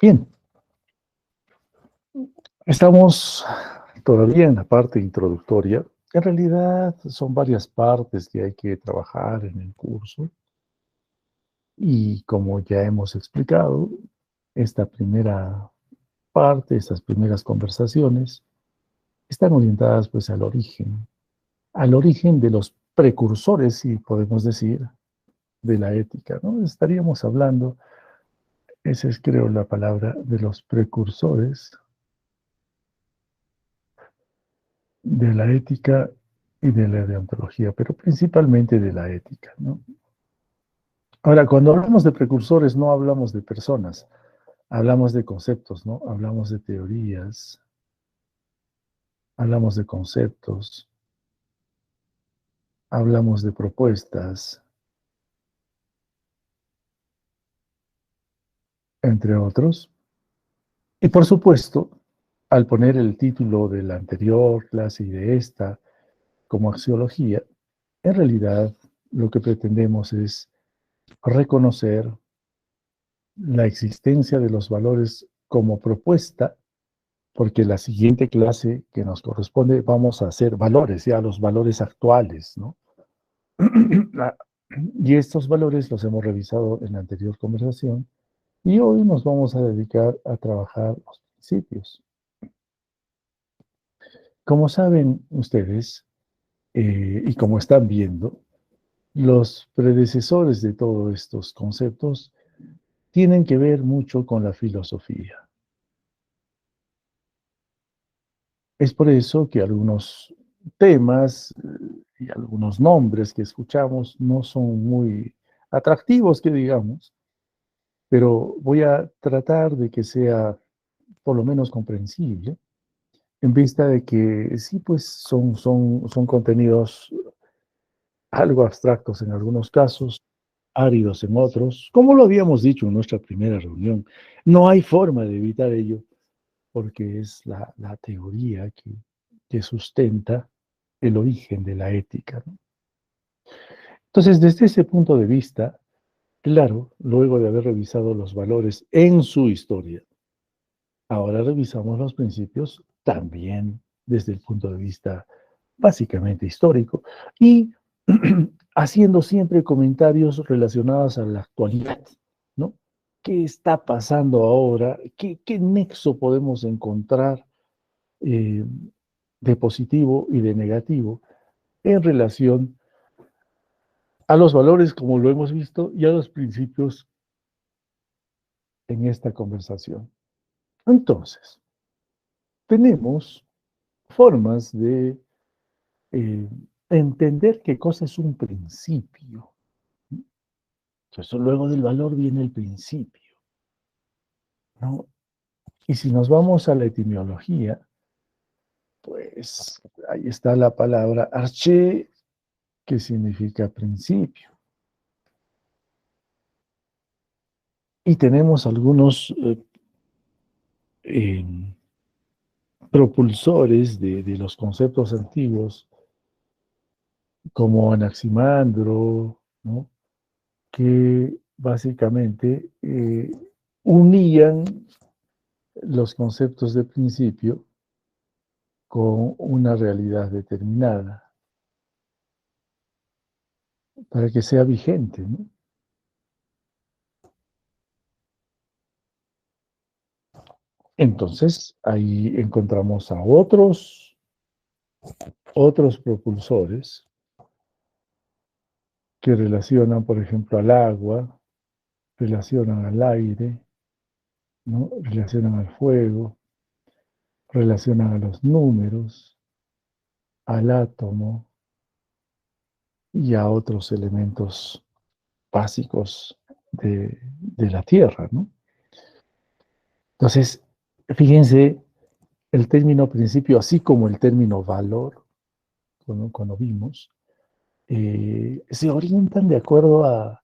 Bien, estamos todavía en la parte introductoria. En realidad son varias partes que hay que trabajar en el curso y como ya hemos explicado, esta primera parte, estas primeras conversaciones están orientadas pues al origen de los precursores, si podemos decir, de la ética, ¿no? Estaríamos hablando, esa es creo la palabra, de los precursores de la ética y de la deontología, pero principalmente de la ética, ¿no? Ahora, cuando hablamos de precursores, no hablamos de personas, hablamos de conceptos, ¿no? Hablamos de teorías, hablamos de conceptos, hablamos de propuestas, entre otros. Y por supuesto, al poner el título de la anterior clase y de esta como axiología, en realidad lo que pretendemos es reconocer la existencia de los valores como propuesta, porque la siguiente clase que nos corresponde vamos a hacer valores, ya los valores actuales, ¿no? Y estos valores los hemos revisado en la anterior conversación y hoy nos vamos a dedicar a trabajar los principios. Como saben ustedes, y como están viendo, los predecesores de todos estos conceptos tienen que ver mucho con la filosofía. Es por eso que algunos temas y algunos nombres que escuchamos no son muy atractivos, que digamos, pero voy a tratar de que sea por lo menos comprensible, en vista de que sí, pues son contenidos algo abstractos en algunos casos, áridos en otros, como lo habíamos dicho en nuestra primera reunión. No hay forma de evitar ello, porque es la teoría que sustenta el origen de la ética, ¿no? Entonces, desde ese punto de vista, claro, luego de haber revisado los valores en su historia, ahora revisamos los principios también desde el punto de vista básicamente histórico y haciendo siempre comentarios relacionados a la actualidad, ¿no? ¿Qué está pasando ahora? ¿Qué nexo podemos encontrar eh, de positivo y de negativo en relación a los valores, como lo hemos visto, y a los principios en esta conversación? Entonces, tenemos formas de eh, entender qué cosa es un principio. Entonces, luego del valor viene el principio, ¿no? Y si nos vamos a la etimología, pues ahí está la palabra arché, que significa principio. Y tenemos algunos eh, propulsores de los conceptos antiguos, como Anaximandro, ¿no? Que básicamente unían los conceptos de principio con una realidad determinada para que sea vigente, ¿no? Entonces, ahí encontramos a otros propulsores que relacionan, por ejemplo, al agua, relacionan al aire, ¿no? Relacionan al fuego, relacionan a los números, al átomo y a otros elementos básicos de la Tierra, ¿no? Entonces, fíjense, el término principio, así como el término valor, cuando vimos, se orientan de acuerdo a,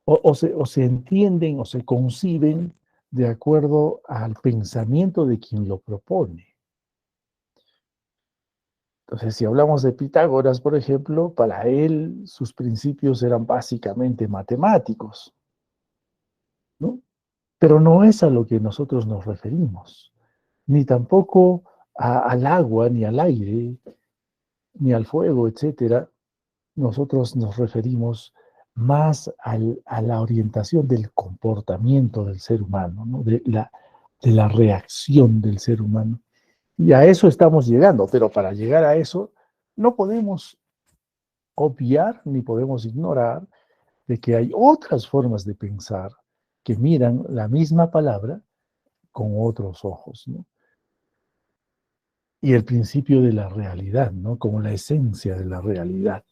o se entienden o se conciben de acuerdo al pensamiento de quien lo propone. Entonces, si hablamos de Pitágoras, por ejemplo, para él sus principios eran básicamente matemáticos, ¿no? Pero no es a lo que nosotros nos referimos, ni tampoco al agua, ni al aire, ni al fuego, etcétera. Nosotros nos referimos más a la orientación del comportamiento del ser humano, ¿no? De la reacción del ser humano. Y a eso estamos llegando, pero para llegar a eso no podemos obviar ni podemos ignorar de que hay otras formas de pensar que miran la misma palabra con otros ojos, ¿no? Y el principio de la realidad, ¿no? Como la esencia de la realidad.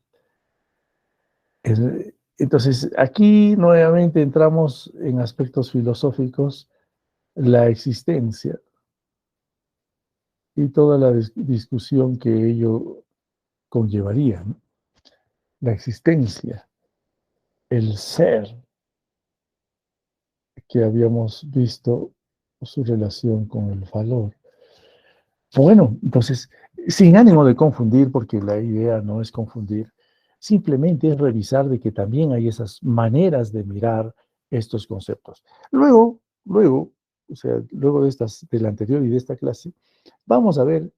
Entonces, aquí nuevamente entramos en aspectos filosóficos, la existencia y toda la discusión que ello conllevaría, ¿no? La existencia, el ser, que habíamos visto su relación con el valor. Bueno, entonces, sin ánimo de confundir, porque la idea no es confundir, simplemente es revisar de que también hay esas maneras de mirar estos conceptos. Luego, o sea, luego de la anterior y de esta clase, vamos a ver,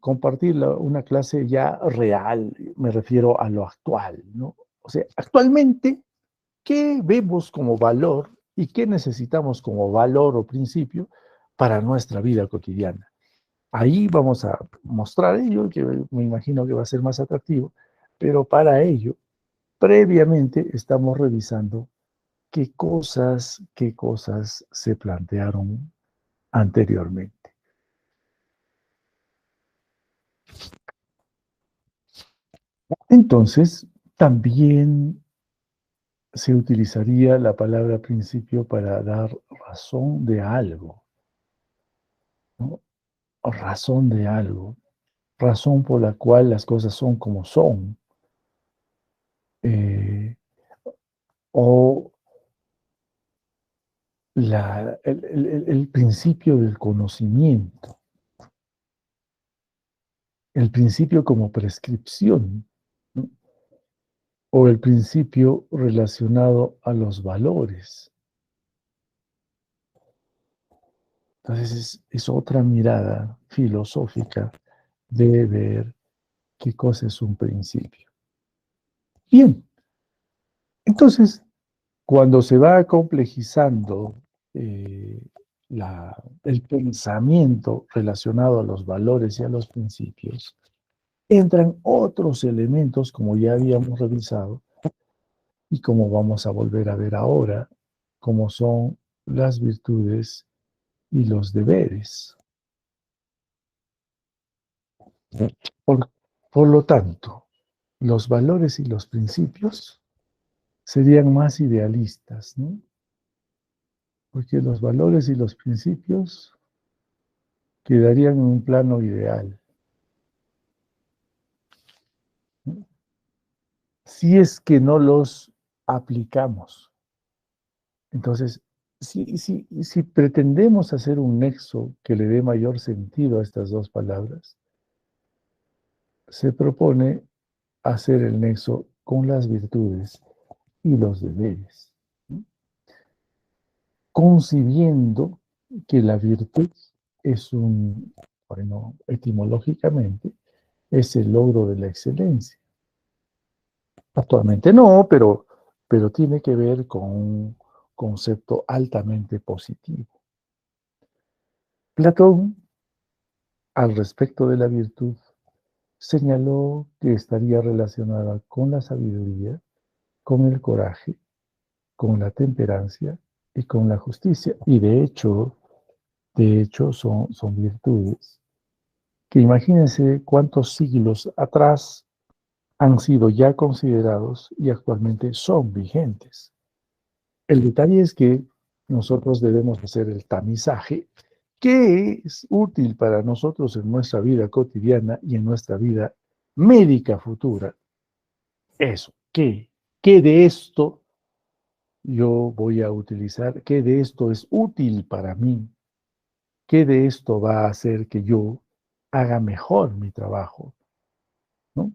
compartir una clase ya real, me refiero a lo actual, ¿no? O sea, actualmente, ¿qué vemos como valor y qué necesitamos como valor o principio para nuestra vida cotidiana? Ahí vamos a mostrar ello, que me imagino que va a ser más atractivo, pero para ello, previamente estamos revisando qué cosas se plantearon anteriormente. Entonces, también se utilizaría la palabra principio para dar razón de algo, ¿no? Razón de algo, razón por la cual las cosas son como son, eh, o el principio del conocimiento, el principio como prescripción, ¿no? O el principio relacionado a los valores. Entonces es otra mirada filosófica de ver qué cosa es un principio. Bien, entonces, cuando se va complejizando eh, el pensamiento relacionado a los valores y a los principios, entran otros elementos, como ya habíamos revisado, y como vamos a volver a ver ahora, como son las virtudes y los deberes. Por, por lo tanto, los valores y los principios serían más idealistas, ¿no? Porque los valores y los principios quedarían en un plano ideal, ¿no? Si es que no los aplicamos. Entonces, si pretendemos hacer un nexo que le dé mayor sentido a estas dos palabras, se propone hacer el nexo con las virtudes y los deberes, ¿no? Concibiendo que la virtud es bueno, etimológicamente, es el logro de la excelencia. Actualmente no, pero tiene que ver con un concepto altamente positivo. Platón, al respecto de la virtud, señaló que estaría relacionada con la sabiduría, con el coraje, con la temperancia y con la justicia. Y de hecho son virtudes que imagínense cuántos siglos atrás han sido ya considerados y actualmente son vigentes. El detalle es que nosotros debemos hacer el tamizaje que es útil para nosotros en nuestra vida cotidiana y en nuestra vida médica futura. Eso, ¿qué de esto yo voy a utilizar? ¿Qué de esto es útil para mí? ¿Qué de esto va a hacer que yo haga mejor mi trabajo? ¿No?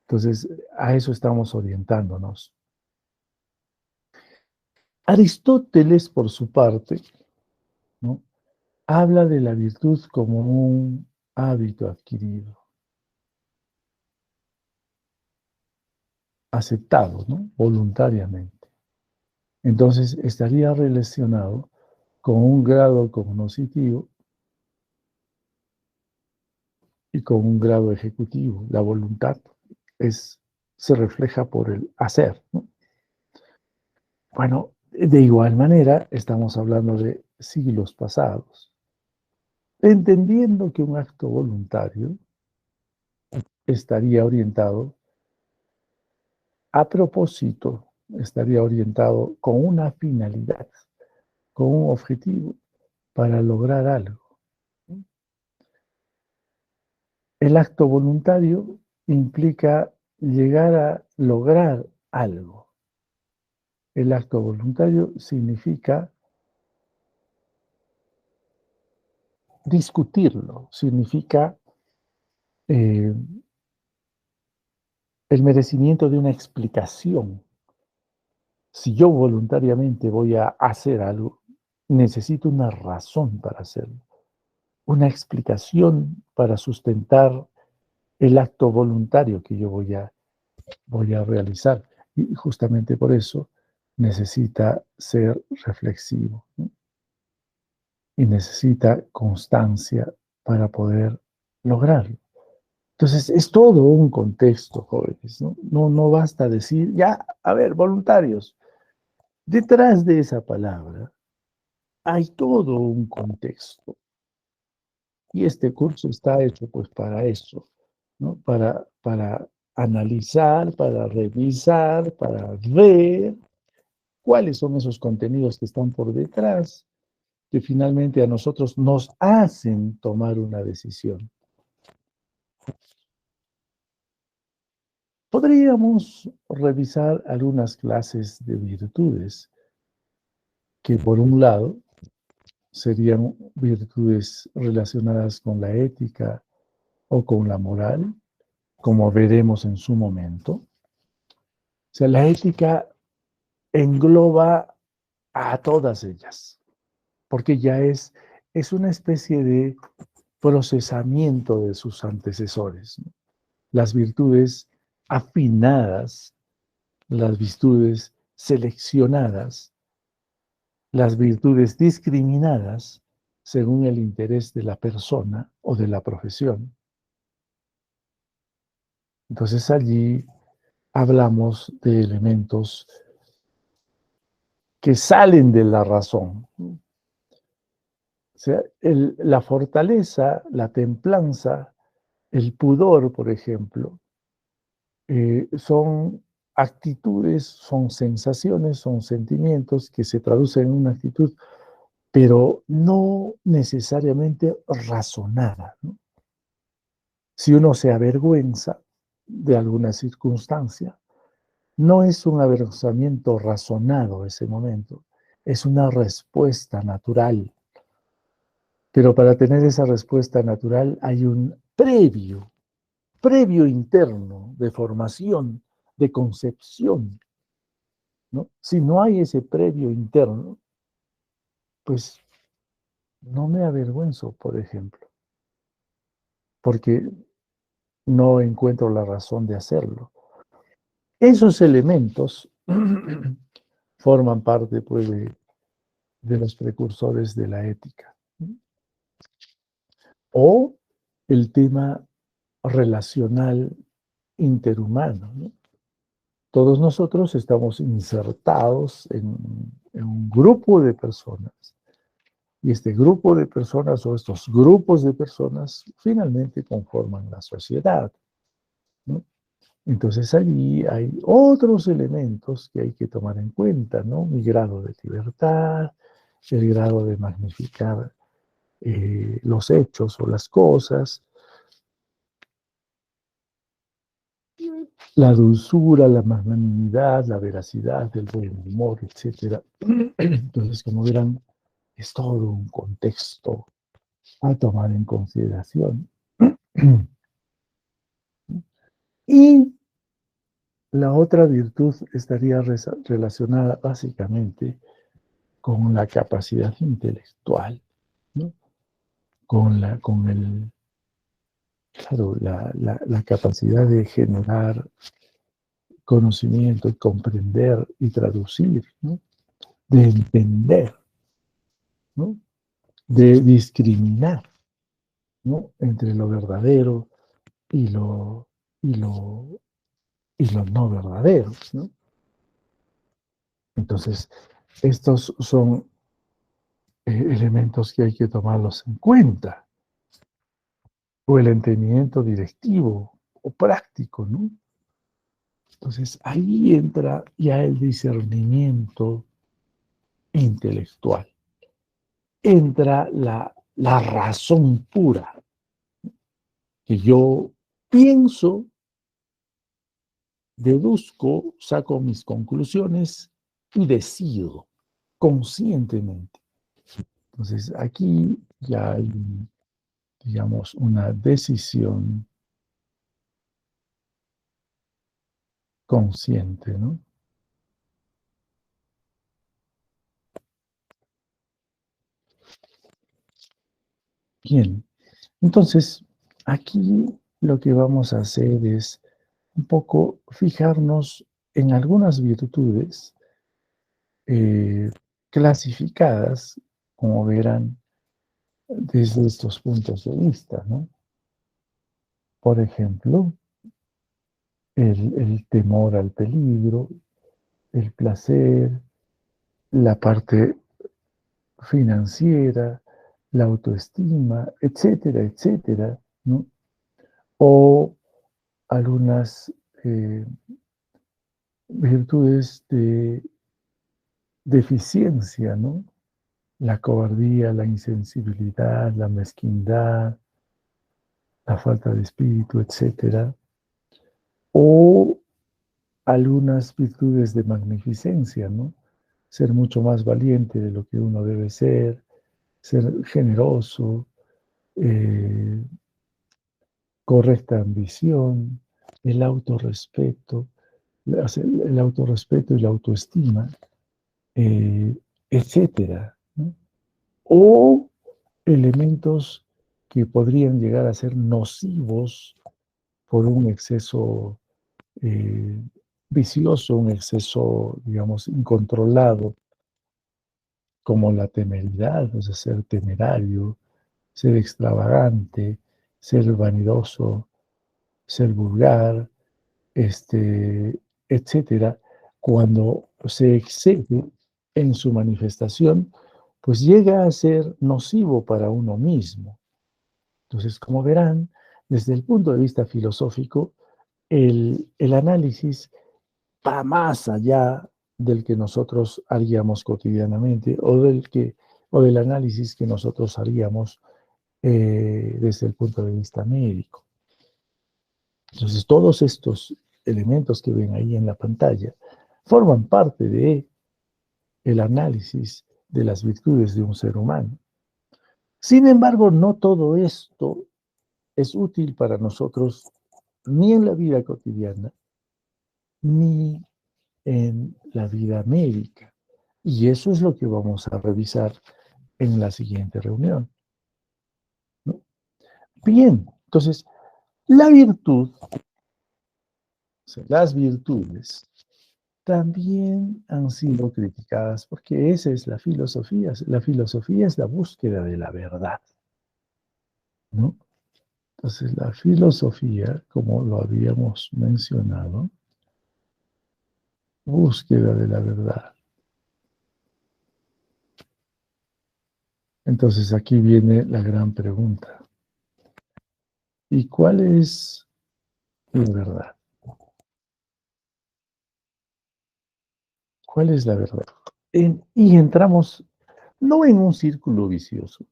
Entonces, a eso estamos orientándonos. Aristóteles, por su parte, ¿no?, habla de la virtud como un hábito adquirido, aceptado, ¿no?, voluntariamente. Entonces, estaría relacionado con un grado cognitivo y con un grado ejecutivo. La voluntad es, se refleja por el hacer, ¿no? Bueno, de igual manera, estamos hablando de siglos pasados, entendiendo que un acto voluntario estaría orientado a propósito, estaría orientado con una finalidad, con un objetivo para lograr algo. El acto voluntario implica llegar a lograr algo. El acto voluntario significa discutirlo, significa eh, el merecimiento de una explicación. Si yo voluntariamente voy a hacer algo, necesito una razón para hacerlo, una explicación para sustentar el acto voluntario que yo voy a realizar. Y justamente por eso necesita ser reflexivo, ¿no?, y necesita constancia para poder lograrlo. Entonces, es todo un contexto, jóvenes, ¿no? No basta decir, ya, a ver, voluntarios. Detrás de esa palabra hay todo un contexto. Y este curso está hecho pues para eso, ¿no? Para analizar, para revisar, para ver cuáles son esos contenidos que están por detrás, que finalmente a nosotros nos hacen tomar una decisión. Podríamos revisar algunas clases de virtudes que, por un lado, serían virtudes relacionadas con la ética o con la moral, como veremos en su momento. O sea, la ética engloba a todas ellas, porque ya es una especie de procesamiento de sus antecesores, ¿no? Las virtudes afinadas, las virtudes seleccionadas, las virtudes discriminadas según el interés de la persona o de la profesión. Entonces allí hablamos de elementos que salen de la razón. O sea, la fortaleza, la templanza, el pudor, por ejemplo, son actitudes, son sensaciones, son sentimientos que se traducen en una actitud, pero no necesariamente razonada, ¿no? Si uno se avergüenza de alguna circunstancia, no es un avergonzamiento razonado ese momento, es una respuesta natural. Pero para tener esa respuesta natural hay un previo interno de formación, de concepción, ¿no? Si no hay ese previo interno, pues no me avergüenzo, por ejemplo, porque no encuentro la razón de hacerlo. Esos elementos forman parte, pues, de los precursores de la ética, ¿no? O el tema relacional interhumano, ¿no? Todos nosotros estamos insertados en un grupo de personas y este grupo de personas o estos grupos de personas finalmente conforman la sociedad, ¿no? Entonces allí hay otros elementos que hay que tomar en cuenta, ¿no? Mi grado de libertad, el grado de magnificar los hechos o las cosas, la dulzura, la magnanimidad, la veracidad, el buen humor, etcétera. Entonces, como verán, es todo un contexto a tomar en consideración. Y la otra virtud estaría relacionada básicamente con la capacidad intelectual, ¿no? Con claro, la capacidad de generar conocimiento y comprender y traducir, ¿no? De entender, ¿no? De discriminar, ¿no? Entre lo verdadero y y lo, y lo no verdadero, ¿no? Entonces, estos son elementos que hay que tomarlos en cuenta, o el entendimiento directivo o práctico, ¿no? Entonces, ahí entra ya el discernimiento intelectual, entra la razón pura, que yo pienso, deduzco, saco mis conclusiones y decido conscientemente. Entonces, aquí ya hay, digamos, una decisión consciente, ¿no? Bien, entonces, aquí lo que vamos a hacer es un poco fijarnos en algunas virtudes eh, clasificadas, como verán, desde estos puntos de vista, ¿no? Por ejemplo, el temor al peligro, el placer, la parte financiera, la autoestima, etcétera, etcétera, ¿no? O algunas virtudes de deficiencia, ¿no? La cobardía, la insensibilidad, la mezquindad, la falta de espíritu, etcétera. O algunas virtudes de magnificencia, ¿no? Ser mucho más valiente de lo que uno debe ser generoso, eh, correcta ambición, el autorrespeto, el autorrespeto y la autoestima, eh, etcétera, ¿no? O elementos que podrían llegar a ser nocivos por un exceso eh, vicioso, un exceso, digamos, incontrolado, como la temeridad, o sea, ser temerario, ser extravagante, ser vanidoso, ser vulgar, etcétera, cuando se excede en su manifestación, pues llega a ser nocivo para uno mismo. Entonces, como verán, desde el punto de vista filosófico, el análisis va más allá del que nosotros haríamos cotidianamente o del análisis que nosotros haríamos desde el punto de vista médico. Entonces, todos estos elementos que ven ahí en la pantalla forman parte de el análisis de las virtudes de un ser humano. Sin embargo, no todo esto es útil para nosotros ni en la vida cotidiana, ni en la vida médica. Y eso es lo que vamos a revisar en la siguiente reunión, ¿no? Bien, entonces, la virtud, o sea, las virtudes, también han sido criticadas porque esa es la filosofía. La filosofía es la búsqueda de la verdad, ¿no? Entonces, la filosofía, como lo habíamos mencionado, búsqueda de la verdad. Entonces, aquí viene la gran pregunta. ¿Y cuál es la verdad? ¿Cuál es la verdad? Y entramos no en un círculo vicioso,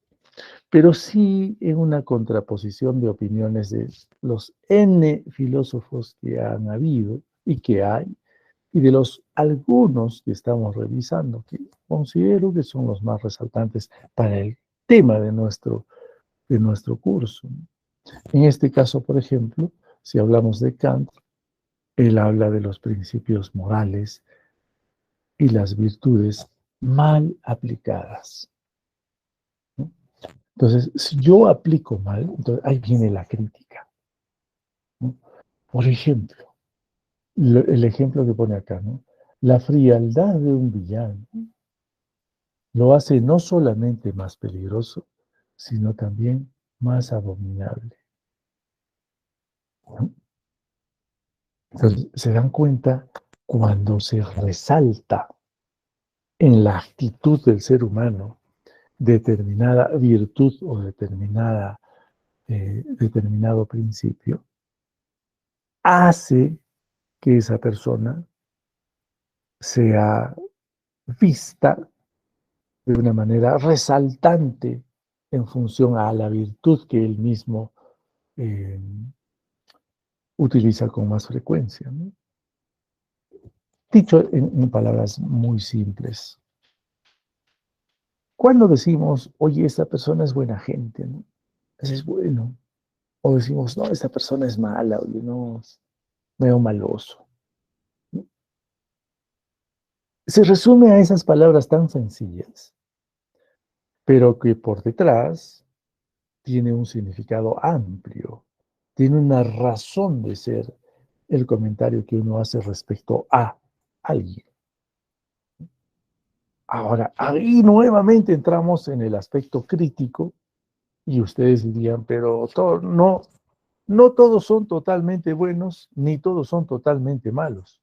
pero sí en una contraposición de opiniones de los N filósofos que han habido y que hay, y de los algunos que estamos revisando, que considero que son los más resaltantes para el tema de nuestro curso. En este caso, por ejemplo, si hablamos de Kant, él habla de los principios morales y las virtudes mal aplicadas, ¿no? Entonces, si yo aplico mal, entonces ahí viene la crítica, ¿no? Por ejemplo, el ejemplo que pone acá, ¿no? La frialdad de un villano lo hace no solamente más peligroso, sino también más abominable, ¿no? Entonces, se dan cuenta cuando se resalta en la actitud del ser humano determinada virtud o determinado principio, hace que esa persona sea vista de una manera resaltante en función a la virtud que él mismo eh, utiliza con más frecuencia, ¿no? Dicho en palabras muy simples, cuando decimos, oye, esta persona es buena gente, ¿no? Ese es bueno. O decimos, no, esta persona es mala, oye, no, es medio maloso. Se resume a esas palabras tan sencillas, pero que por detrás tiene un significado amplio, tiene una razón de ser el comentario que uno hace respecto a alguien. Ahora, ahí nuevamente entramos en el aspecto crítico y ustedes dirían, pero no, no todos son totalmente buenos ni todos son totalmente malos.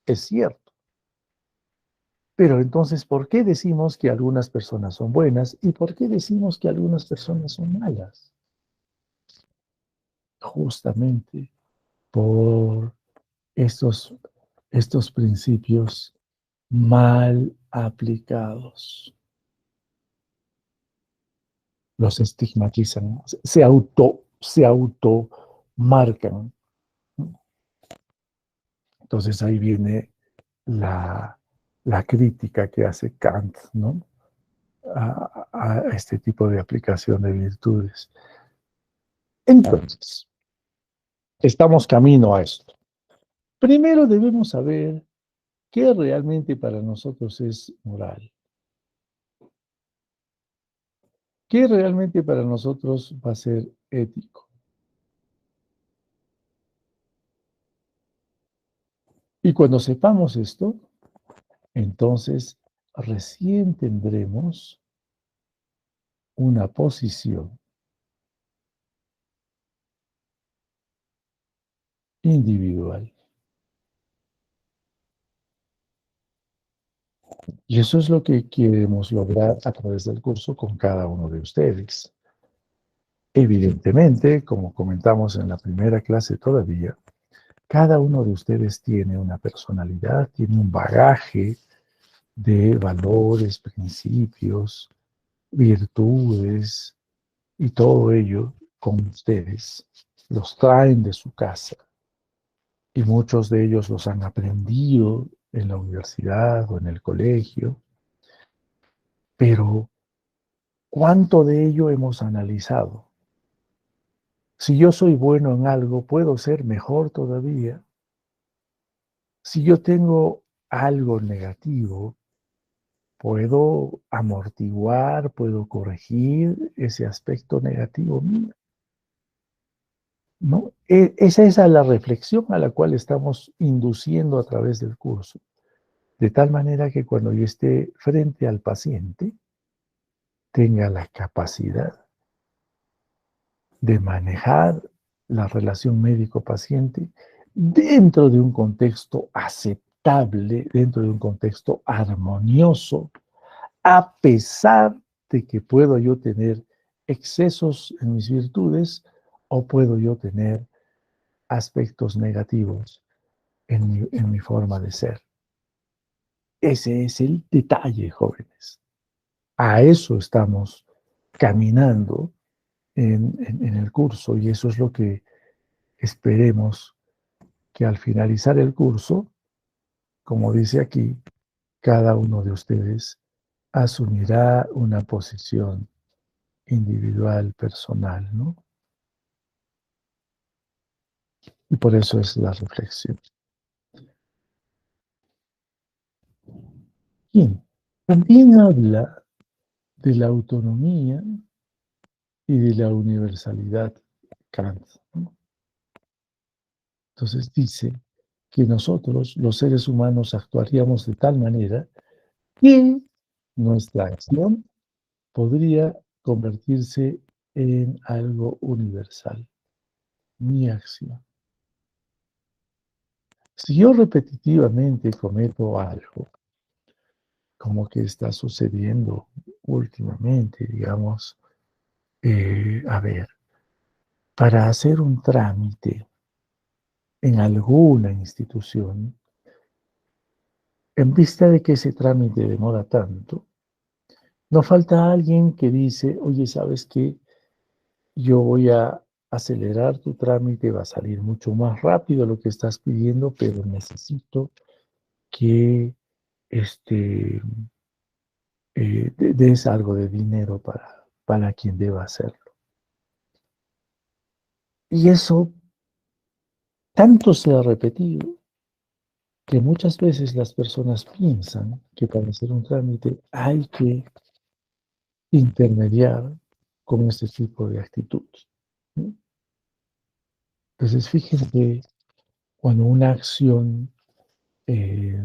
Es cierto. Pero entonces, ¿por qué decimos que algunas personas son buenas y por qué decimos que algunas personas son malas? Justamente por estos, estos principios mal aplicados. Los estigmatizan, se auto marcan. Entonces ahí viene la, la crítica que hace Kant, ¿no? A este tipo de aplicación de virtudes. Entonces, estamos camino a esto. Primero debemos saber qué realmente para nosotros es moral. ¿Qué realmente para nosotros va a ser ético? Y cuando sepamos esto, entonces recién tendremos una posición individual. Y eso es lo que queremos lograr a través del curso con cada uno de ustedes. Evidentemente, como comentamos en la primera clase todavía, cada uno de ustedes tiene una personalidad, tiene un bagaje de valores, principios, virtudes y todo ello con ustedes. Los traen de su casa y muchos de ellos los han aprendido en la universidad o en el colegio, pero ¿cuánto de ello hemos analizado? Si yo soy bueno en algo, puedo ser mejor todavía. Si yo tengo algo negativo, puedo amortiguar, puedo corregir ese aspecto negativo mío, ¿no? Esa es la reflexión a la cual estamos induciendo a través del curso, de tal manera que cuando yo esté frente al paciente, tenga la capacidad de manejar la relación médico-paciente dentro de un contexto aceptable, dentro de un contexto armonioso, a pesar de que puedo yo tener excesos en mis virtudes o puedo yo tener aspectos negativos en mi forma de ser. Ese es el detalle, jóvenes. A eso estamos caminando en el curso y eso es lo que esperemos que al finalizar el curso, como dice aquí, cada uno de ustedes asumirá una posición individual, personal, ¿no? Y por eso es la reflexión. ¿Quién? También habla de la autonomía y de la universalidad, Kant, ¿no? Entonces dice que nosotros, los seres humanos, actuaríamos de tal manera que nuestra acción podría convertirse en algo universal, mi acción. Si yo repetitivamente cometo algo, como que está sucediendo últimamente, digamos, a ver, para hacer un trámite en alguna institución, en vista de que ese trámite demora tanto, no falta alguien que dice, oye, ¿sabes qué? Yo voy a acelerar tu trámite, va a salir mucho más rápido lo que estás pidiendo, pero necesito que este, des algo de dinero para quien deba hacerlo. Y eso tanto se ha repetido que muchas veces las personas piensan que para hacer un trámite hay que intermediar con este tipo de actitud, ¿no? Entonces, fíjense que cuando una acción eh,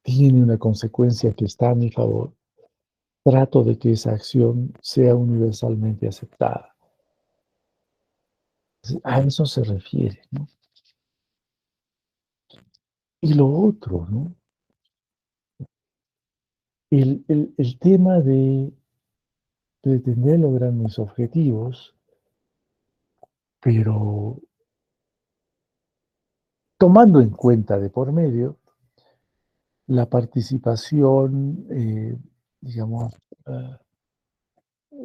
tiene una consecuencia que está a mi favor, trato de que esa acción sea universalmente aceptada. A eso se refiere, ¿no? Y lo otro, ¿no? El tema de pretender lograr mis objetivos, pero tomando en cuenta de por medio la participación, digamos, uh,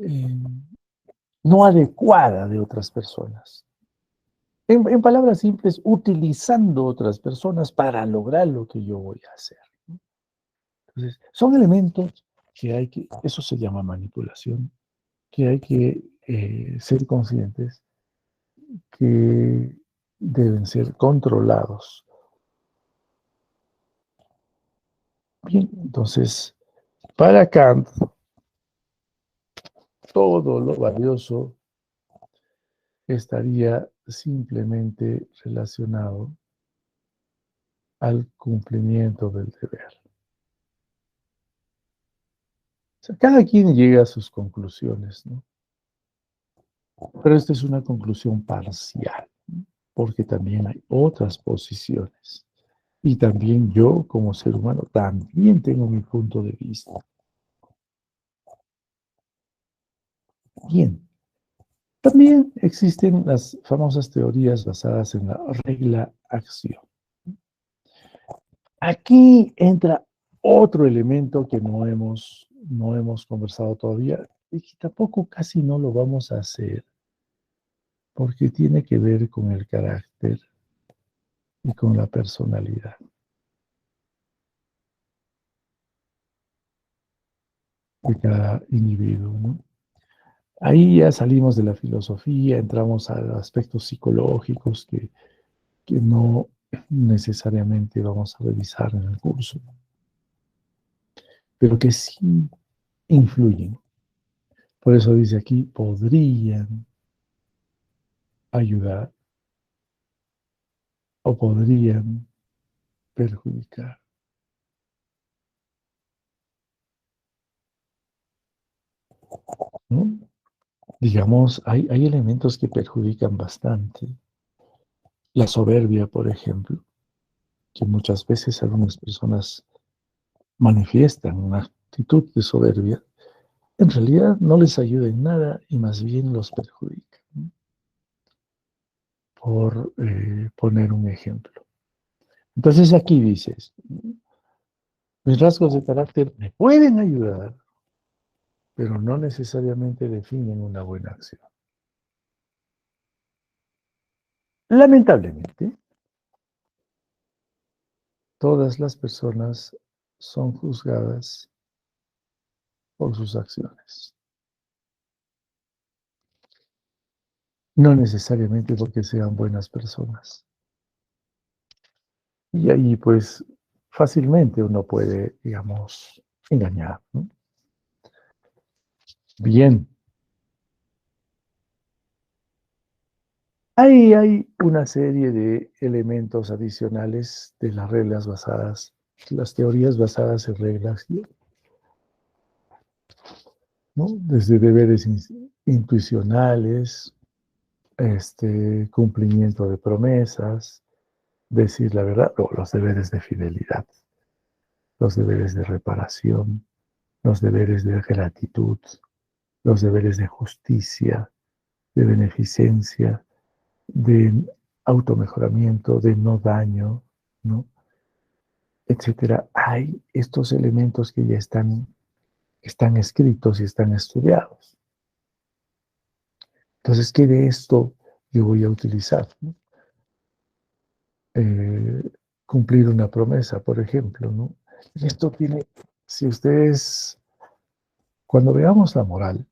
eh, no adecuada de otras personas. En palabras simples, utilizando otras personas para lograr lo que yo voy a hacer. Entonces, son elementos que hay que, eso se llama manipulación, que hay que ser conscientes que deben ser controlados. Bien, entonces, para Kant, todo lo valioso estaría simplemente relacionado al cumplimiento del deber. O sea, cada quien llega a sus conclusiones, ¿no? Pero esta es una conclusión parcial, ¿no? Porque también hay otras posiciones. Y también yo, como ser humano, también tengo mi punto de vista. Bien, también existen las famosas teorías basadas en la regla acción. Aquí entra otro elemento que no hemos conversado todavía y que tampoco casi no lo vamos a hacer porque tiene que ver con el carácter y con la personalidad de cada individuo, ¿no? Ahí ya salimos de la filosofía, entramos a aspectos psicológicos que no necesariamente vamos a revisar en el curso, pero que sí influyen. Por eso dice aquí, podrían ayudar o podrían perjudicar, ¿no? Digamos, hay elementos que perjudican bastante. La soberbia, por ejemplo, que muchas veces algunas personas manifiestan una actitud de soberbia, en realidad no les ayuda en nada y más bien los perjudica, ¿no? Por poner un ejemplo. Entonces aquí dices, mis rasgos de carácter me pueden ayudar, pero no necesariamente definen una buena acción. Lamentablemente, todas las personas son juzgadas por sus acciones, no necesariamente porque sean buenas personas. Y ahí pues fácilmente uno puede, digamos, engañar, ¿no? Bien, ahí hay una serie de elementos adicionales de las reglas basadas, las teorías basadas en reglas, ¿no? Desde deberes intuicionales, cumplimiento de promesas, decir la verdad, o los deberes de fidelidad, los deberes de reparación, los deberes de gratitud, los deberes de justicia, de beneficencia, de automejoramiento, de no daño, ¿no? Etcétera. Hay estos elementos que ya están escritos y están estudiados. Entonces, ¿qué de esto yo voy a utilizar? ¿No? Eh, Cumplir una promesa, por ejemplo, ¿no? Esto tiene, si ustedes, cuando veamos la moral,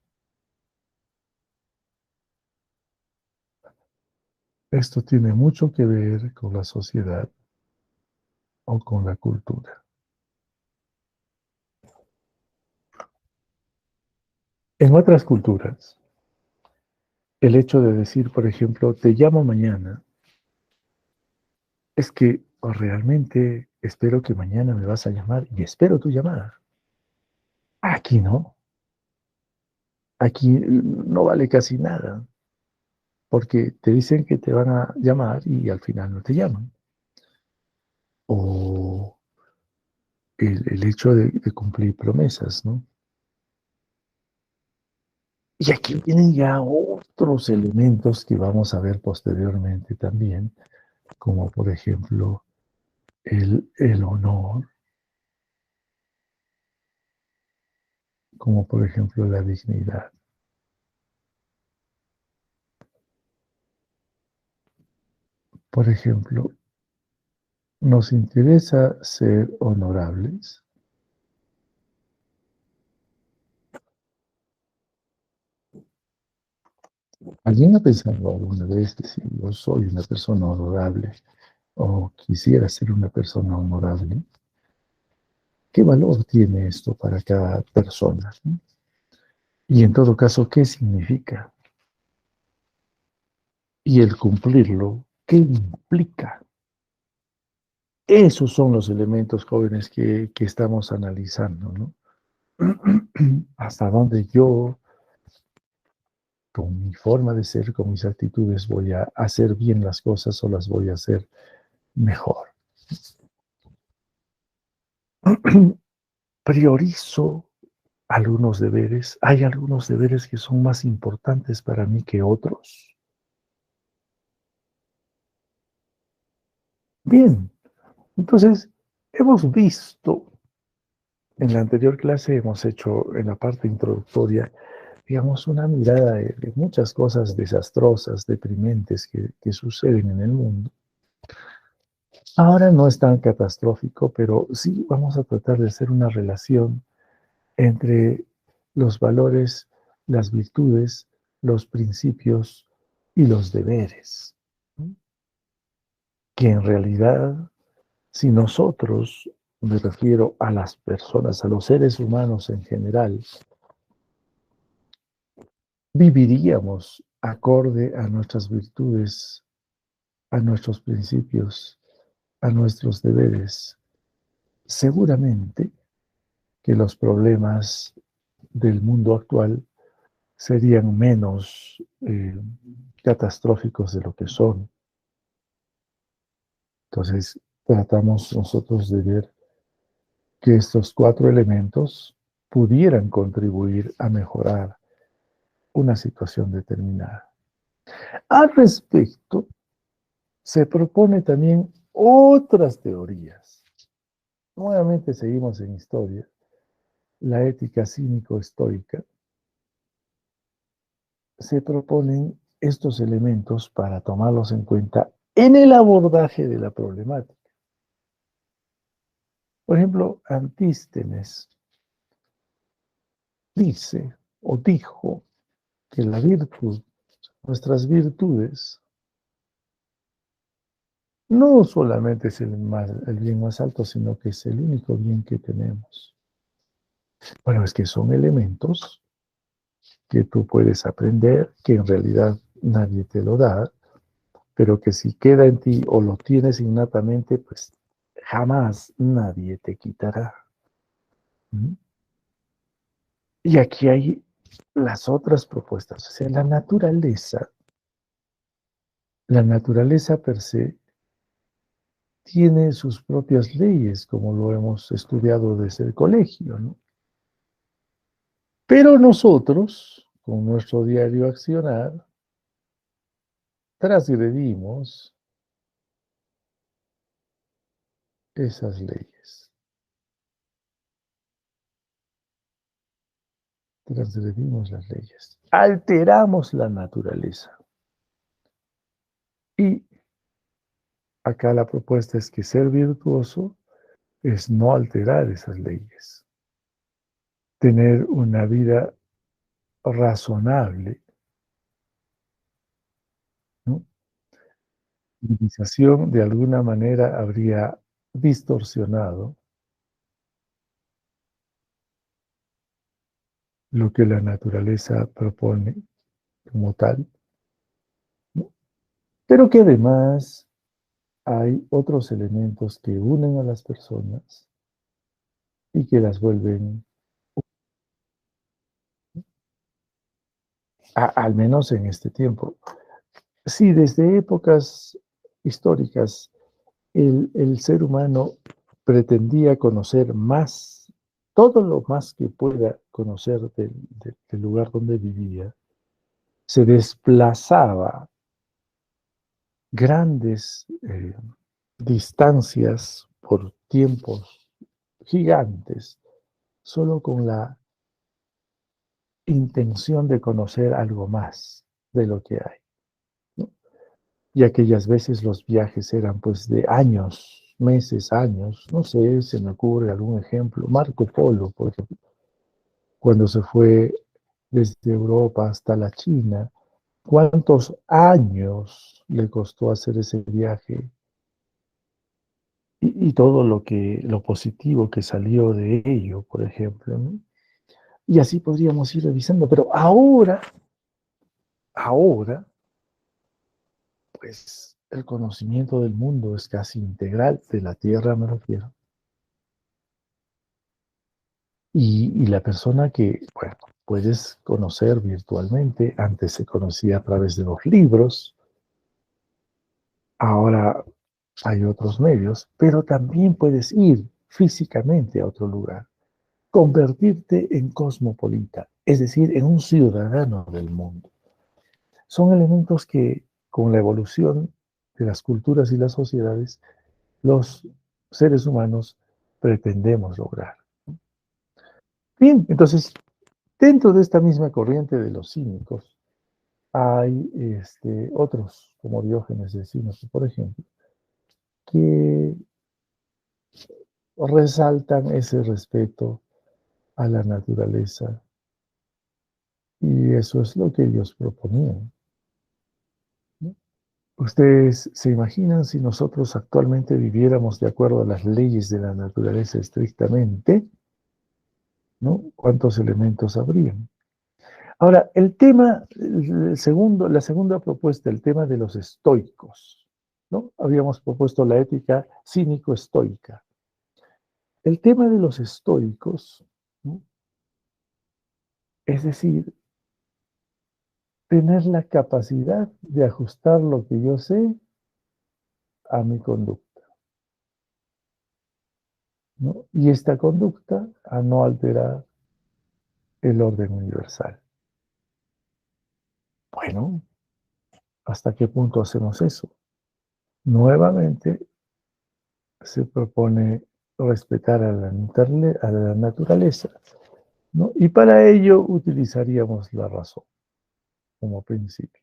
esto tiene mucho que ver con la sociedad o con la cultura. En otras culturas, el hecho de decir, por ejemplo, te llamo mañana, es que realmente espero que mañana me vas a llamar y espero tu llamada. Aquí no, aquí no vale casi nada, porque te dicen que te van a llamar y al final no te llaman. O el hecho de cumplir promesas, ¿no? Y aquí vienen ya otros elementos que vamos a ver posteriormente también, como por ejemplo el honor, como por ejemplo la dignidad. Por ejemplo, nos interesa ser honorables. ¿Alguien ha pensado alguna vez que si yo soy una persona honorable o quisiera ser una persona honorable? ¿Qué valor tiene esto para cada persona? ¿No? Y en todo caso, ¿qué significa? Y el cumplirlo, ¿qué implica? Esos son los elementos jóvenes que estamos analizando, ¿no? Hasta dónde yo, con mi forma de ser, con mis actitudes, voy a hacer bien las cosas o las voy a hacer mejor. Priorizo algunos deberes. Hay algunos deberes que son más importantes para mí que otros. Bien, entonces hemos visto, en la anterior clase hemos hecho en la parte introductoria, digamos, una mirada de muchas cosas desastrosas, deprimentes que suceden en el mundo. Ahora no es tan catastrófico, pero sí vamos a tratar de hacer una relación entre los valores, las virtudes, los principios y los deberes. ¿No? Que en realidad, si nosotros, me refiero a las personas, a los seres humanos en general, viviríamos acorde a nuestras virtudes, a nuestros principios, a nuestros deberes, seguramente que los problemas del mundo actual serían menos catastróficos de lo que son. Entonces, tratamos nosotros de ver que estos cuatro elementos pudieran contribuir a mejorar una situación determinada. Al respecto, se propone también otras teorías. Nuevamente seguimos en historia. La ética cínico-estoica, se proponen estos elementos para tomarlos en cuenta en el abordaje de la problemática. Por ejemplo, Antístenes dice o dijo que la virtud, nuestras virtudes, no solamente es el bien más alto, sino que es el único bien que tenemos. Bueno, es que son elementos que tú puedes aprender, que en realidad nadie te lo da, pero que si queda en ti o lo tienes innatamente, pues jamás nadie te quitará. ¿Mm? Y aquí hay las otras propuestas. O sea, la naturaleza per se tiene sus propias leyes, como lo hemos estudiado desde el colegio, ¿no? Pero nosotros, con nuestro diario accionar, transgredimos esas leyes. Transgredimos las leyes. Alteramos la naturaleza. Y acá la propuesta es que ser virtuoso es no alterar esas leyes. Tener una vida razonable, ¿no? La civilización de alguna manera habría distorsionado lo que la naturaleza propone como tal, ¿no? Pero que además hay otros elementos que unen a las personas y que las vuelven, al menos en este tiempo. Sí, desde épocas históricas el ser humano pretendía conocer más, todo lo más que pueda conocer del lugar donde vivía, se desplazaba grandes distancias por tiempos gigantes, solo con la intención de conocer algo más de lo que hay, ¿no? Y aquellas veces los viajes eran pues de años, meses, años, no sé, se me ocurre algún ejemplo, Marco Polo, por ejemplo, cuando se fue desde Europa hasta la China, ¿cuántos años le costó hacer ese viaje? Y todo lo positivo que salió de ello, por ejemplo, ¿no? Y así podríamos ir revisando, pero ahora, pues el conocimiento del mundo es casi integral, de la Tierra me refiero. Y la persona que, bueno, puedes conocer virtualmente, antes se conocía a través de los libros, ahora hay otros medios, pero también puedes ir físicamente a otro lugar, convertirte en cosmopolita, es decir, en un ciudadano del mundo. Son elementos que con la evolución de las culturas y las sociedades, los seres humanos pretendemos lograr. Bien, entonces, dentro de esta misma corriente de los cínicos, hay otros, como Diógenes de Sinope, por ejemplo, que resaltan ese respeto a la naturaleza, y eso es lo que ellos proponían, ¿no? ¿Ustedes se imaginan si nosotros actualmente viviéramos de acuerdo a las leyes de la naturaleza estrictamente, ¿no? ¿Cuántos elementos habrían? Ahora, la segunda propuesta, el tema de los estoicos, ¿no? Habíamos propuesto la ética cínico-estoica. El tema de los estoicos, ¿no? Es decir, tener la capacidad de ajustar lo que yo sé a mi conducta, ¿no? Y esta conducta a no alterar el orden universal. Bueno, ¿hasta qué punto hacemos eso? Nuevamente se propone respetar a la naturaleza, ¿no? Y para ello utilizaríamos la razón como principio.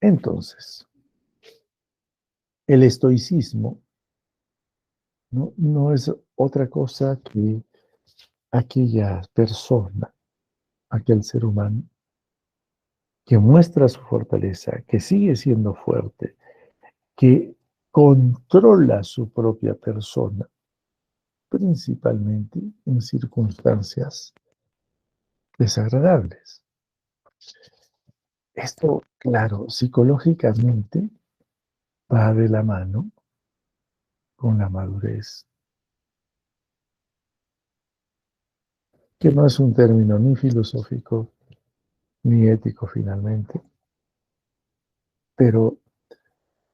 Entonces, el estoicismo no es otra cosa que aquella persona, aquel ser humano que muestra su fortaleza, que sigue siendo fuerte, que controla su propia persona, principalmente en circunstancias desagradables. Esto, claro, psicológicamente va de la mano con la madurez, que no es un término ni filosófico ni ético finalmente, pero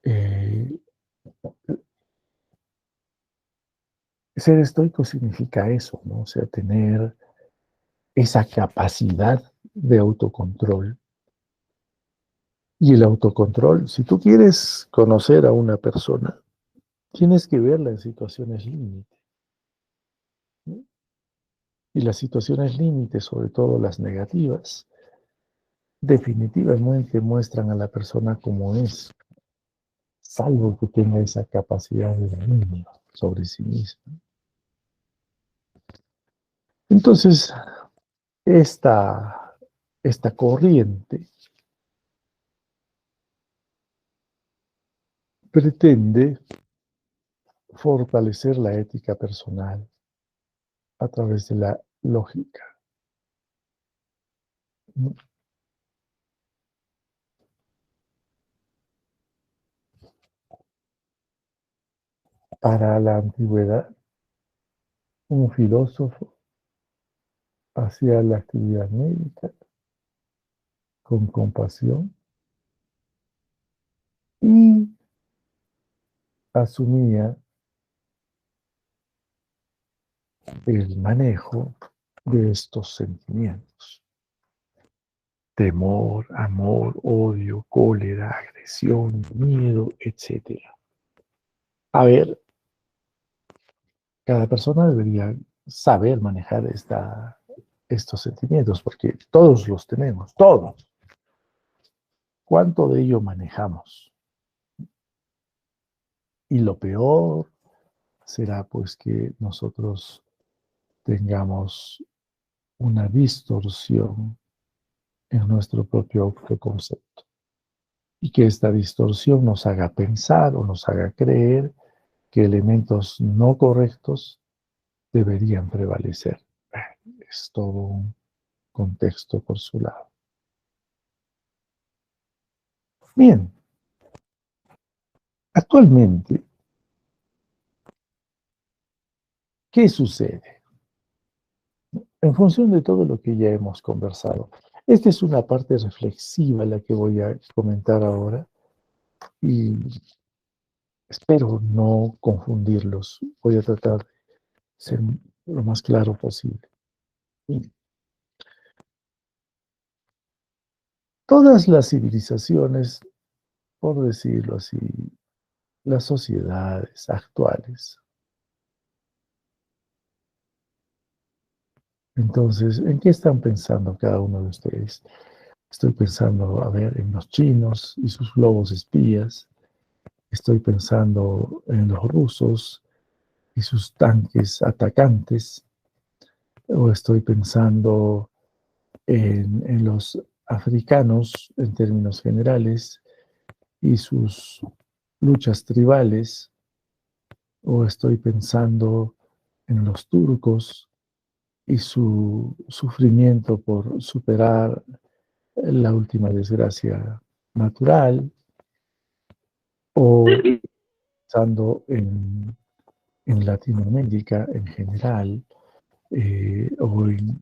eh, ser estoico significa eso, ¿no? O sea, tener esa capacidad de autocontrol. Y el autocontrol, si tú quieres conocer a una persona, tienes que verla en situaciones límite, ¿no? Y las situaciones límites, sobre todo las negativas, definitivamente muestran a la persona como es, salvo que tenga esa capacidad de dominio sobre sí misma. Entonces, esta, esta corriente pretende fortalecer la ética personal a través de la lógica, ¿no? Para la antigüedad, un filósofo hacía la actividad médica con compasión y asumía el manejo de estos sentimientos: temor, amor, odio, cólera, agresión, miedo, etcétera. A ver, cada persona debería saber manejar estos sentimientos, porque todos los tenemos, todos. ¿Cuánto de ello manejamos? Y lo peor será pues que nosotros tengamos una distorsión en nuestro propio autoconcepto y que esta distorsión nos haga pensar o nos haga creer que elementos no correctos deberían prevalecer. Es todo un contexto por su lado. Bien, actualmente, ¿qué sucede? En función de todo lo que ya hemos conversado, esta es una parte reflexiva la que voy a comentar ahora y espero no confundirlos. Voy a tratar de ser lo más claro posible. Todas las civilizaciones, por decirlo así, las sociedades actuales. Entonces, ¿en qué están pensando cada uno de ustedes? Estoy pensando, a ver, en los chinos y sus globos espías. Estoy pensando en los rusos y sus tanques atacantes. O estoy pensando en los africanos en términos generales y sus luchas tribales. O estoy pensando en los turcos y su sufrimiento por superar la última desgracia natural, o pensando en Latinoamérica en general, o en,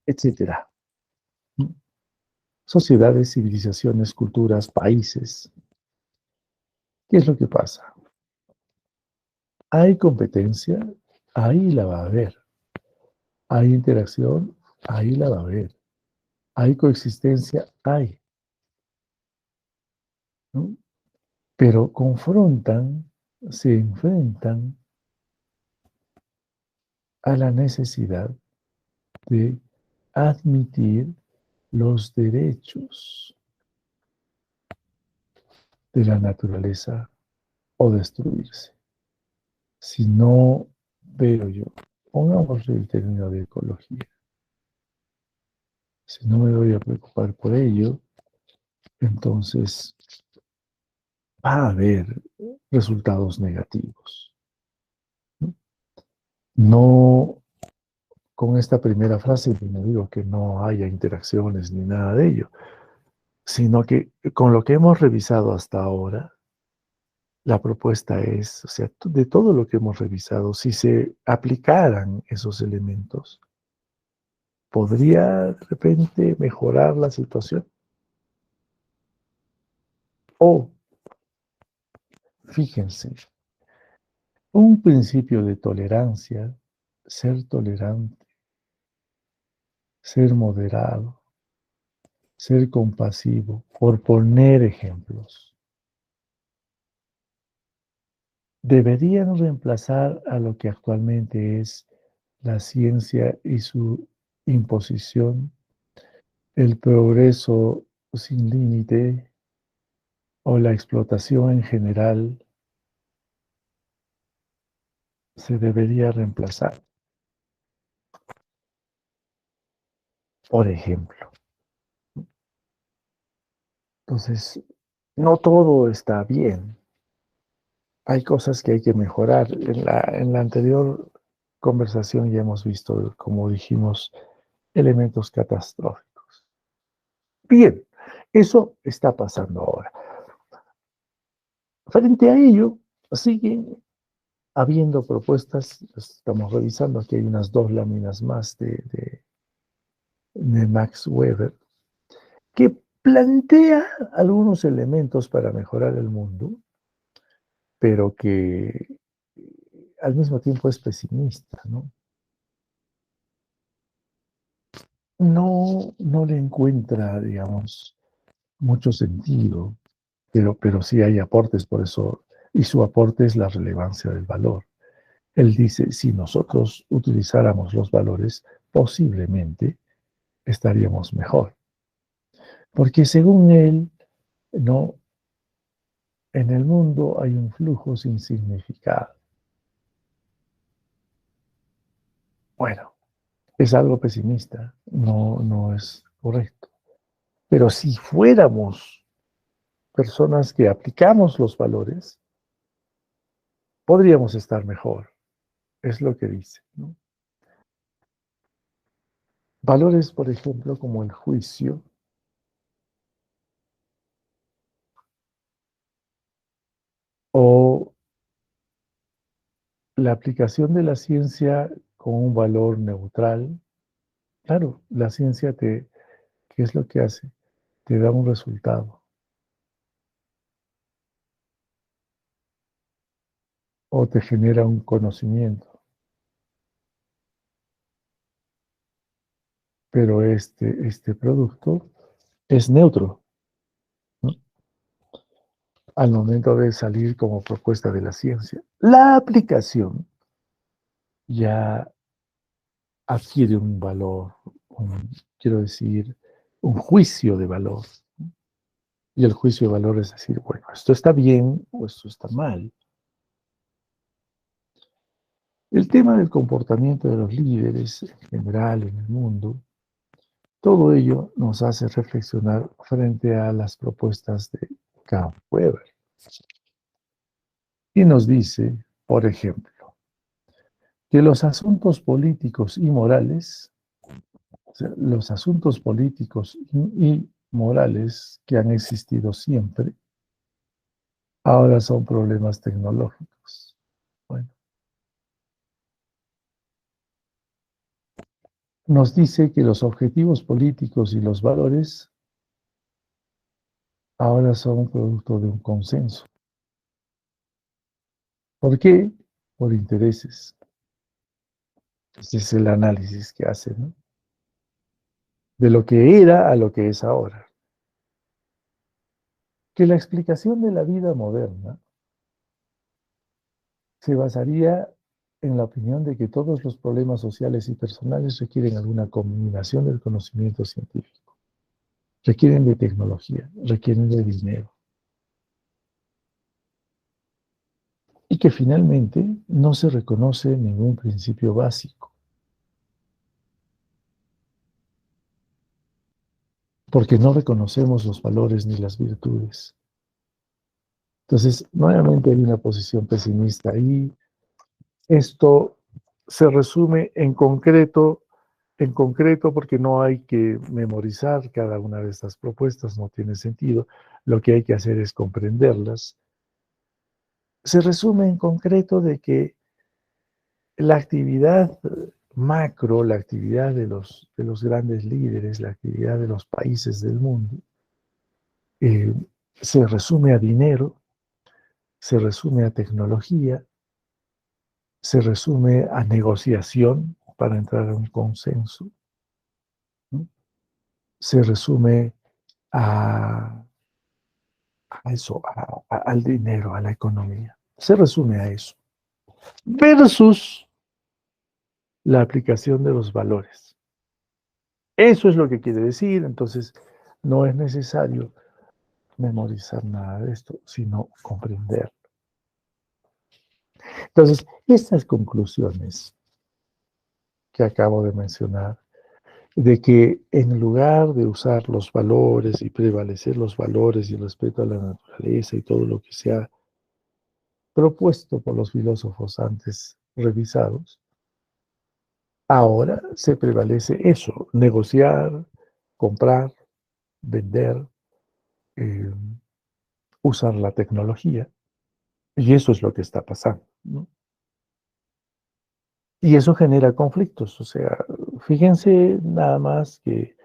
etcétera. Sociedades, civilizaciones, culturas, países. ¿Qué es lo que pasa? Hay competencia, ahí la va a haber. Hay interacción, ahí la va a haber. Hay coexistencia, hay, ¿no? Pero confrontan, se enfrentan a la necesidad de admitir los derechos de la naturaleza o destruirse. Si no veo yo, pongamos el término de ecología, si no me voy a preocupar por ello, entonces va a haber resultados negativos. No, no con esta primera frase no digo que no haya interacciones ni nada de ello, sino que con lo que hemos revisado hasta ahora, la propuesta es, o sea, de todo lo que hemos revisado, si se aplicaran esos elementos, ¿podría de repente mejorar la situación? O, fíjense, un principio de tolerancia, ser tolerante, ser moderado, ser compasivo, por poner ejemplos, deberían reemplazar a lo que actualmente es la ciencia y su imposición, el progreso sin límite o la explotación en general se debería reemplazar. Por ejemplo, entonces, no todo está bien. Hay cosas que hay que mejorar. En la anterior conversación ya hemos visto, como dijimos, elementos catastróficos. Bien, eso está pasando ahora. Frente a ello, siguen habiendo propuestas, estamos revisando, aquí hay unas 2 láminas más de Max Weber, que plantea algunos elementos para mejorar el mundo, pero que al mismo tiempo es pesimista, ¿no? No le encuentra, digamos, mucho sentido, pero sí hay aportes, por eso, y su aporte es la relevancia del valor. Él dice, si nosotros utilizáramos los valores, posiblemente estaríamos mejor. Porque según él, no, en el mundo hay un flujo sin significado. Bueno, es algo pesimista, no es correcto. Pero si fuéramos personas que aplicamos los valores, podríamos estar mejor, es lo que dice, ¿no? Valores, por ejemplo, como el juicio o la aplicación de la ciencia con un valor neutral. Claro, la ciencia ¿qué es lo que hace? Te da un resultado o te genera un conocimiento, pero este producto es neutro, ¿no? Al momento de salir como propuesta de la ciencia. La aplicación ya adquiere un valor, quiero decir, un juicio de valor. Y el juicio de valor es decir, bueno, esto está bien o esto está mal. El tema del comportamiento de los líderes en general en el mundo, todo ello nos hace reflexionar frente a las propuestas de Karl Weber. Y nos dice, por ejemplo, que los asuntos políticos y morales, o sea, los asuntos políticos y morales que han existido siempre, ahora son problemas tecnológicos. Bueno, nos dice que los objetivos políticos y los valores ahora son producto de un consenso. ¿Por qué? Por intereses. Ese es el análisis que hace, ¿no? De lo que era a lo que es ahora. Que la explicación de la vida moderna se basaría en la opinión de que todos los problemas sociales y personales requieren alguna combinación del conocimiento científico, requieren de tecnología, requieren de dinero, y que finalmente no se reconoce ningún principio básico. porque no reconocemos los valores ni las virtudes. Entonces, nuevamente hay una posición pesimista ahí. Esto se resume en concreto, porque no hay que memorizar cada una de estas propuestas, no tiene sentido. Lo que hay que hacer es comprenderlas. Se resume en concreto de que la actividad macro, la actividad de los grandes líderes, la actividad de los países del mundo, eh, se resume a dinero, se resume a tecnología, se resume a negociación para entrar a un consenso, ¿no? Se resume a, a eso, al dinero, a la economía. Se resume a eso. Versus la aplicación de los valores. Eso es lo que quiere decir. Entonces, no es necesario memorizar nada de esto, sino comprender. Entonces, estas conclusiones que acabo de mencionar, de que en lugar de usar los valores y prevalecer los valores y el respeto a la naturaleza y todo lo que se ha propuesto por los filósofos antes revisados, ahora se prevalece eso, negociar, comprar, vender, eh, usar la tecnología. Y eso es lo que está pasando, ¿no? Y eso genera conflictos. O sea, fíjense nada más que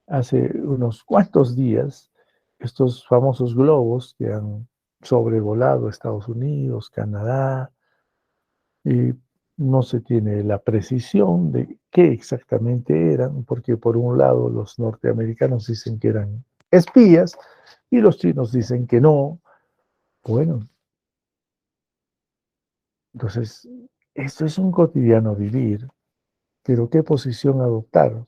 hace unos cuantos días, estos famosos globos que han sobrevolado Estados Unidos, Canadá, y no se tiene la precisión de qué exactamente eran, porque por un lado los norteamericanos dicen que eran espías y los chinos dicen que no. Bueno, entonces, esto es un cotidiano vivir, pero ¿qué posición adoptar?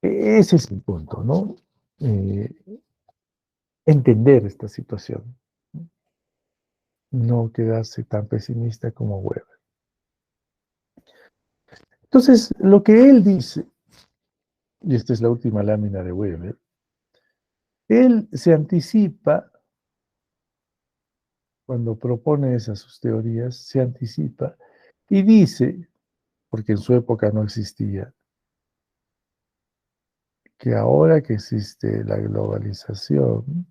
Ese es el punto, ¿no? Eh, Entender esta situación, no quedarse tan pesimista como Weber. Entonces, lo que él dice, y esta es la última lámina de Weber, él se anticipa, cuando propone esas sus teorías, se anticipa y dice, porque en su época no existía, que ahora que existe la globalización,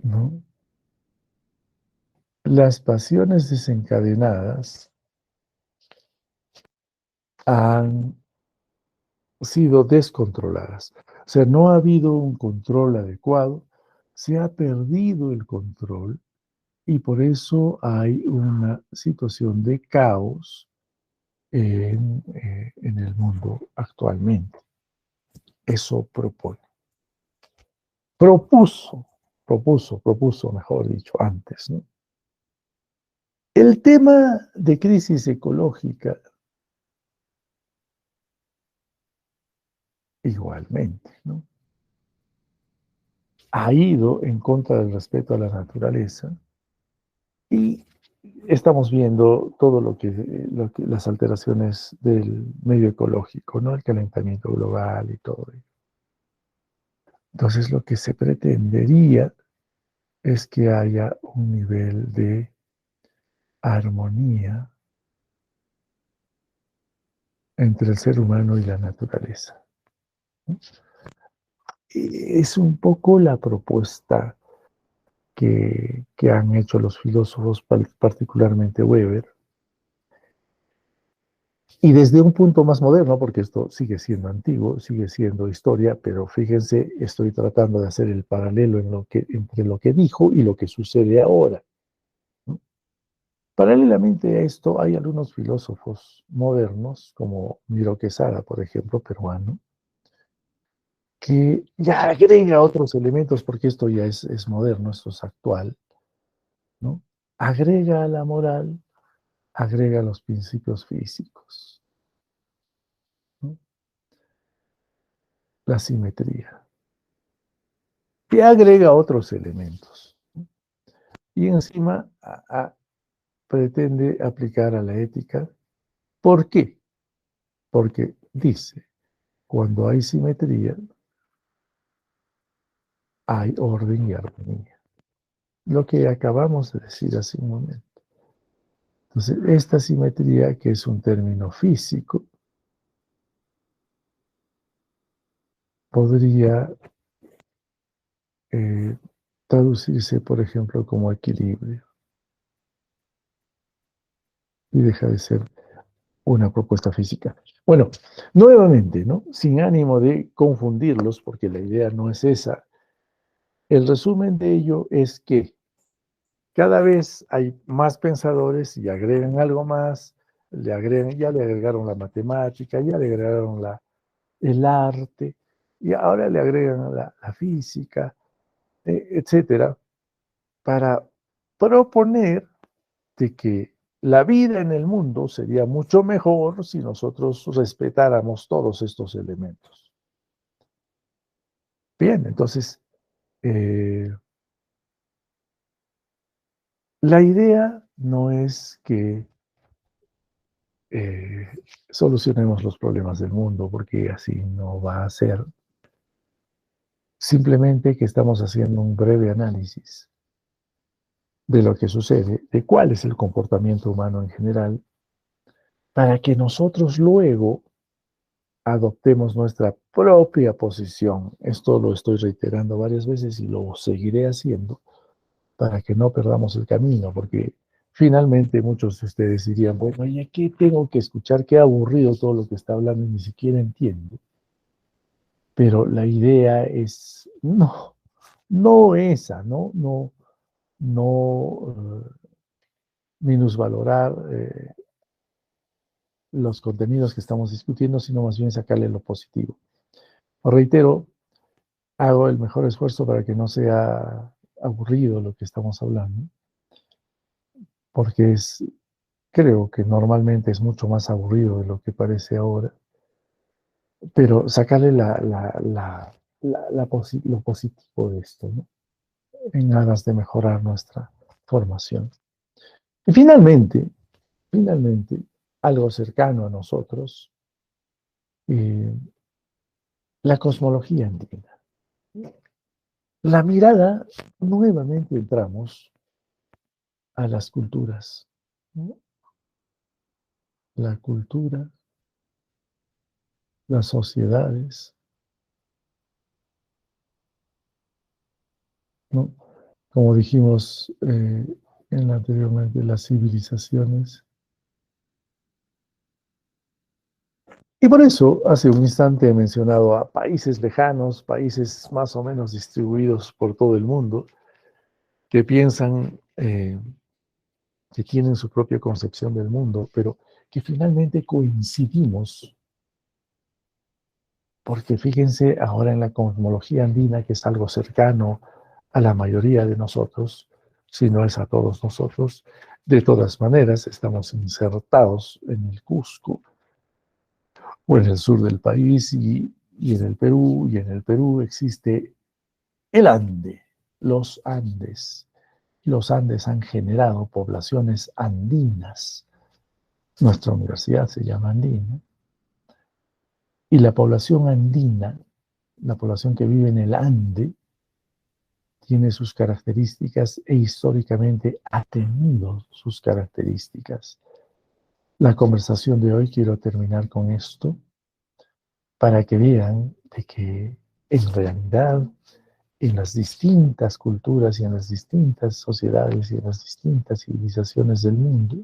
¿no? Las pasiones desencadenadas han sido descontroladas. O sea, no ha habido un control adecuado, se ha perdido el control y por eso hay una situación de caos en el mundo actualmente. Eso propone. Propuso, mejor dicho, antes, ¿no? El tema de crisis ecológica, igualmente, ¿no? Ha ido en contra del respeto a la naturaleza y estamos viendo todo las alteraciones del medio ecológico, ¿no? El calentamiento global y todo ello. Entonces, lo que se pretendería es que haya un nivel de armonía entre el ser humano y la naturaleza. Es un poco la propuesta que han hecho los filósofos, particularmente Weber, y desde un punto más moderno, porque esto sigue siendo antiguo, sigue siendo historia, pero fíjense, estoy tratando de hacer el paralelo entre lo que dijo y lo que sucede ahora, ¿no? Paralelamente a esto, hay algunos filósofos modernos, como Miro Quesada, por ejemplo, peruano, que ya agrega otros elementos, porque esto ya es moderno, esto es actual, ¿no? Agrega a la moral, agrega los principios físicos, ¿no? La simetría, y agrega otros elementos, ¿no? Y encima pretende aplicar a la ética ¿Por qué? Porque dice, cuando hay simetría, hay orden y armonía. Lo que acabamos de decir hace un momento. Entonces, esta simetría, que es un término físico, podría eh, traducirse, por ejemplo, como equilibrio y deja de ser una propuesta física. Bueno, nuevamente, ¿no? Sin ánimo de confundirlos, porque la idea no es esa. El resumen de ello es que cada vez hay más pensadores y agregan algo más, ya le agregaron la matemática, ya le agregaron el arte, y ahora le agregan la física, etcétera, para proponer de que la vida en el mundo sería mucho mejor si nosotros respetáramos todos estos elementos. Bien, entonces, eh, la idea no es que eh, solucionemos los problemas del mundo, porque así no va a ser. Simplemente que estamos haciendo un breve análisis de lo que sucede, de cuál es el comportamiento humano en general, para que nosotros luego adoptemos nuestra propia posición. Esto lo estoy reiterando varias veces y lo seguiré haciendo para que no perdamos el camino, porque finalmente muchos de ustedes dirían, bueno, ¿y qué tengo que escuchar? Qué aburrido todo lo que está hablando y ni siquiera entiendo. Pero la idea es, no esa, no minusvalorar los contenidos que estamos discutiendo, sino más bien sacarle lo positivo. Os reitero, hago el mejor esfuerzo para que no sea aburrido lo que estamos hablando, porque creo que normalmente es mucho más aburrido de lo que parece ahora, pero sacarle lo positivo de esto, ¿no? En aras de mejorar nuestra formación. Y finalmente, algo cercano a nosotros, eh, la cosmología andina. La mirada, nuevamente entramos a las culturas, ¿no? La cultura, las sociedades, ¿no? Como dijimos anteriormente, las civilizaciones. Y por eso, hace un instante he mencionado a países lejanos, países más o menos distribuidos por todo el mundo, que piensan que tienen su propia concepción del mundo, pero que finalmente coincidimos, porque fíjense ahora en la cosmología andina, que es algo cercano a la mayoría de nosotros, si no es a todos nosotros, de todas maneras estamos insertados en el Cusco o en el sur del país y en el Perú, y en el Perú existe el Ande, los Andes. Los Andes han generado poblaciones andinas. Nuestra universidad se llama andina. Y la población andina, la población que vive en el Ande, tiene sus características e históricamente ha tenido sus características. La conversación de hoy quiero terminar con esto para que vean de que en realidad en las distintas culturas y en las distintas sociedades y en las distintas civilizaciones del mundo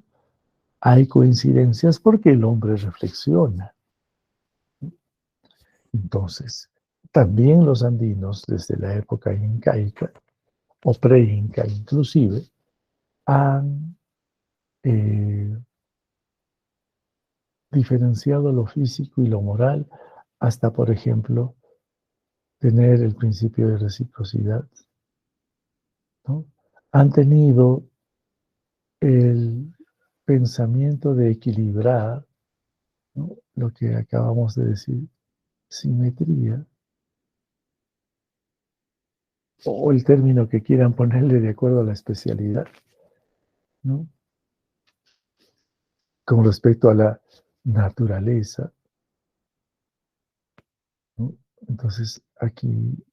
hay coincidencias porque el hombre reflexiona. Entonces, también los andinos, desde la época incaica, o pre-inca inclusive, han diferenciado lo físico y lo moral hasta, por ejemplo, tener el principio de reciprocidad, ¿no? Han tenido el pensamiento de equilibrar, ¿no? Lo que acabamos de decir, simetría, o el término que quieran ponerle de acuerdo a la especialidad, ¿no? Con respecto a la naturaleza, ¿no? Entonces, aquí,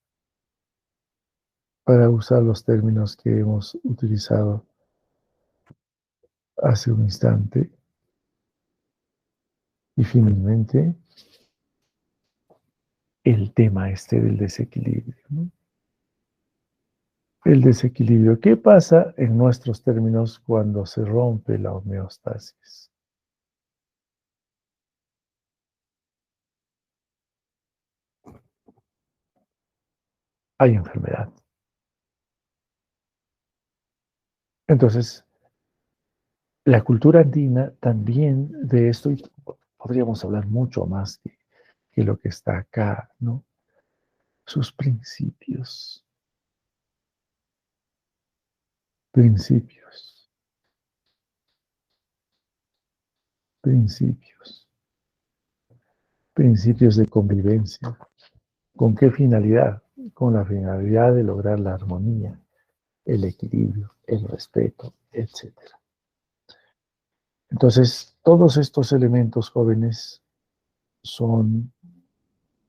para usar los términos que hemos utilizado hace un instante, y finalmente, el tema este del desequilibrio, ¿no? El desequilibrio. ¿Qué pasa en nuestros términos cuando se rompe la homeostasis? Hay enfermedad. Entonces, la cultura andina también de esto, y podríamos hablar mucho más que lo que está acá, ¿no? Sus principios, principios, principios, principios de convivencia. ¿Con qué finalidad? Con la finalidad de lograr la armonía, el equilibrio, el respeto, etcétera. Entonces, todos estos elementos jóvenes son,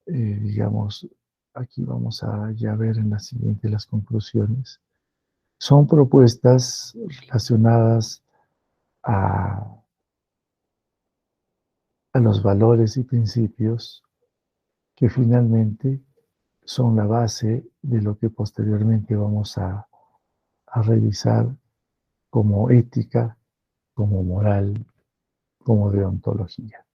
digamos, aquí vamos a ya ver en la siguiente las conclusiones, son propuestas relacionadas a, a los valores y principios que finalmente son la base de lo que posteriormente vamos a revisar como ética, como moral, como deontología.